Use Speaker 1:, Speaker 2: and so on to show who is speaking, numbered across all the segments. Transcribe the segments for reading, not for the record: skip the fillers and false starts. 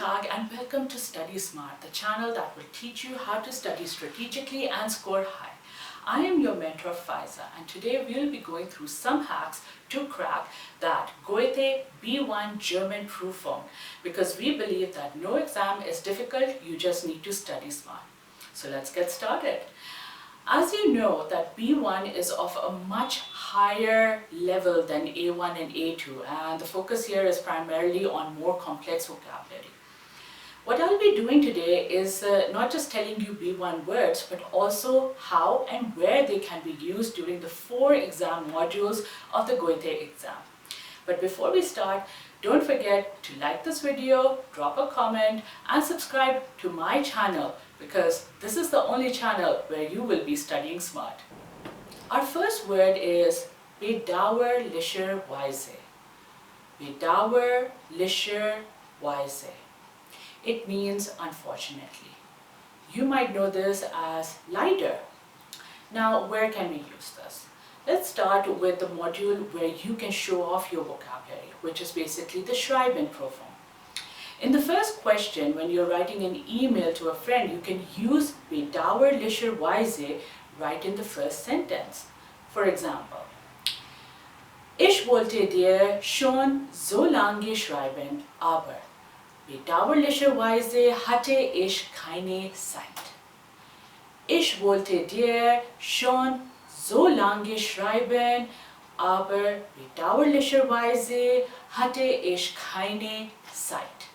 Speaker 1: Tag and welcome to StudySmart, the channel that will teach you how to study strategically and score high. I am your mentor Faiza, and today we'll be going through some hacks to crack that Goethe B1 German Prüfung, because we believe that no exam is difficult, you just need to study smart. So let's get started. As you know that B1 is of a much higher level than A1 and A2, and the focus here is primarily on more complex vocabulary. What I'll be doing today is not just telling you B1 words, but also how and where they can be used during the 4 exam modules of the Goethe exam. But before we start, don't forget to like this video, drop a comment and subscribe to my channel, because this is the only channel where you will be studying smart. Our first word is bedauerlicherweise. Bedauerlicherweise. It means unfortunately. You might know this as leider. Now, where can we use this? Let's start with the module where you can show off your vocabulary, which is basically the Schreiben Prüfung. In the first question, when you're writing an email to a friend, you can use bedauerlicherweise right in the first sentence. For example, ich wollte dir schon so lange schreiben, aber bedauerlicherweise hatte ich keine Zeit. Ich wollte dir schon so lange schreiben, aber bedauerlicherweise hatte ich keine Zeit.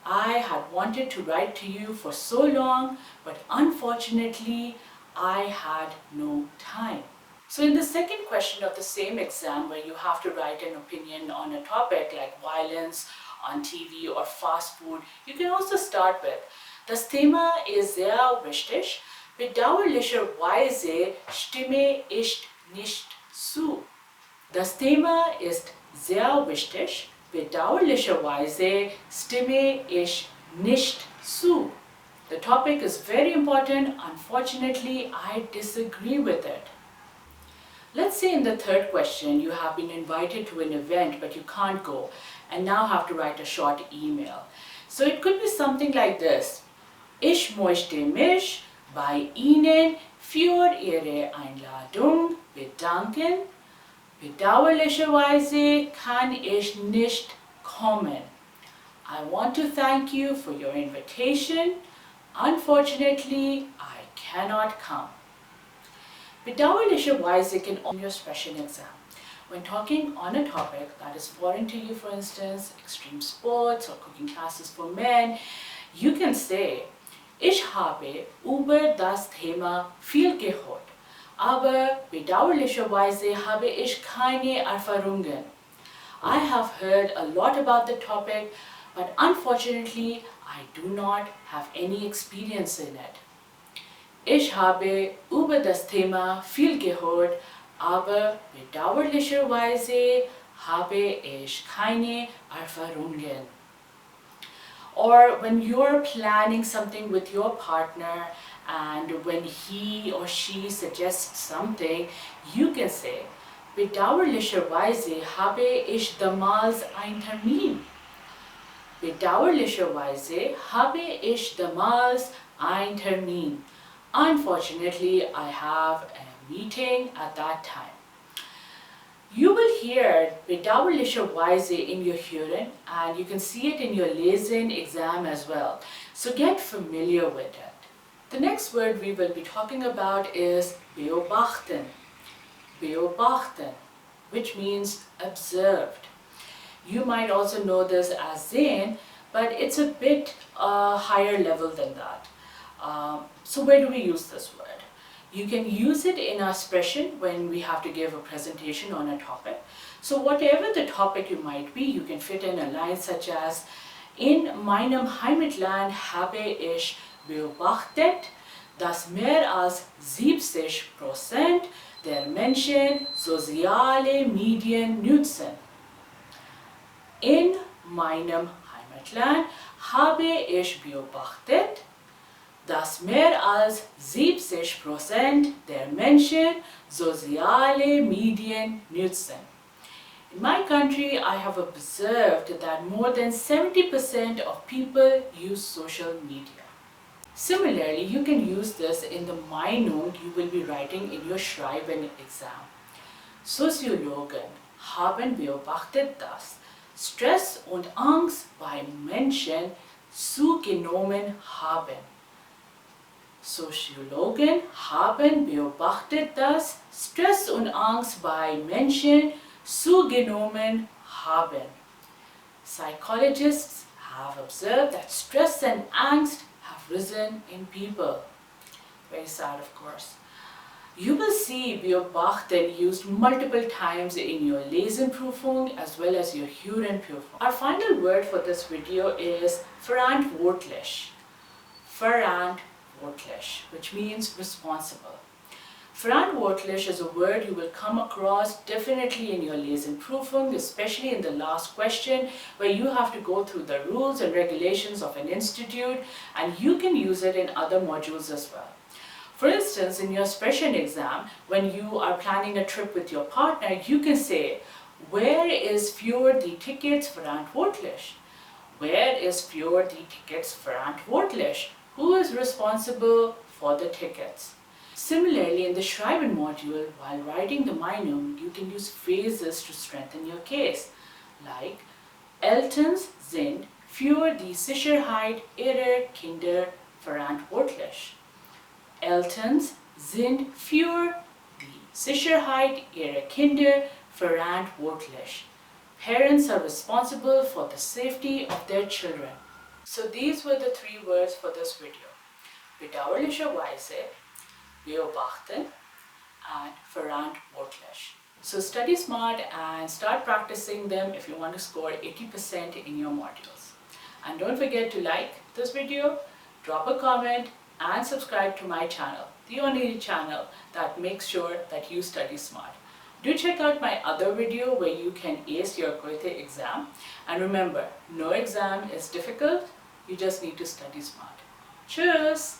Speaker 1: I had wanted to write to you for so long, but unfortunately, I had no time. So in the second question of the same exam, where you have to write an opinion on a topic like violence on TV or fast food, you can also start with, das Thema ist sehr wichtig, bedauerlicherweise stimme ich nicht zu. Das Thema ist sehr wichtig, bedauerlicherweise stimme ich nicht zu. The topic is very important, unfortunately I disagree with it. Let's say in the third question you have been invited to an event but you can't go and now have to write a short email. So it could be something like this. Ich möchte mich bei Ihnen für Ihre Einladung bedanken. Bedauerlicherweise kann ich nicht kommen. I want to thank you for your invitation. Unfortunately, I cannot come. Bedauerlicherweise can on your Sprechen exam. When talking on a topic that is foreign to you, for instance, extreme sports or cooking classes for men, you can say, ich habe über das Thema viel gehört, aber bedauerlicherweise habe ich keine Erfahrungen. I have heard a lot about the topic, but unfortunately, I do not have any experience in it. Ich habe über das Thema viel gehört, aber bedauerlicherweise habe ich keine Erfahrungen. Or when you're planning something with your partner and when he or she suggests something, you can say, bedauerlicherweise habe ich damals einen Termin. Bedauerlicherweise habe ich damals einen Termin. Unfortunately, I have a meeting at that time. You will hear bedauerlicherweise in your Hören, and you can see it in your Lesen exam as well. So get familiar with it. The next word we will be talking about is beobachten. Beobachten, which means observed. You might also know this as sehen, but it's a bit higher level than that. So where do we use this word? You can use it in our Sprechen when we have to give a presentation on a topic. So whatever the topic you might be, you can fit in a line such as, in meinem Heimatland habe ich beobachtet, dass mehr als 70% der Menschen soziale Medien nutzen. In meinem Heimatland habe ich beobachtet, dass mehr als 70% der Menschen soziale Medien nutzen. In my country, I have observed that more than 70% of people use social media. Similarly, you can use this in the Meinung you will be writing in your Schreiben exam. Soziologen haben beobachtet, dass Stress und Angst bei Menschen zugenommen haben. Soziologen haben beobachtet, dass Stress und Angst bei Menschen zugenommen haben. Psychologists have observed that stress and angst have risen in people. Very sad, of course. You will see beobachten used multiple times in your Lesen Prüfung as well as your Hören Prüfung. Our final word for this video is verantwortlich. Verantwortlich, which means responsible. Verantwortlich is a word you will come across definitely in your Lesen Prüfung, especially in the last question where you have to go through the rules and regulations of an institute, and you can use it in other modules as well. For instance, in your Sprechen exam, when you are planning a trip with your partner, you can say, where is für die Tickets verantwortlich? Where is für die Tickets verantwortlich? Who is responsible for the tickets? Similarly, in the Schreiben module, while writing the Meinung, you can use phrases to strengthen your case, like Eltern sind für die Sicherheit ihrer Kinder verantwortlich. Eltern sind für die Sicherheit ihrer Kinder verantwortlich. Parents are responsible for the safety of their children. So these were the 3 words for this video. Bedauerlicherweise, beobachten, and verantwortlich. So study smart and start practicing them if you want to score 80% in your modules. And don't forget to like this video, drop a comment, and subscribe to my channel, the only channel that makes sure that you study smart. Do check out my other video where you can ace your Goethe exam. And remember, no exam is difficult, you just need to study smart. Cheers!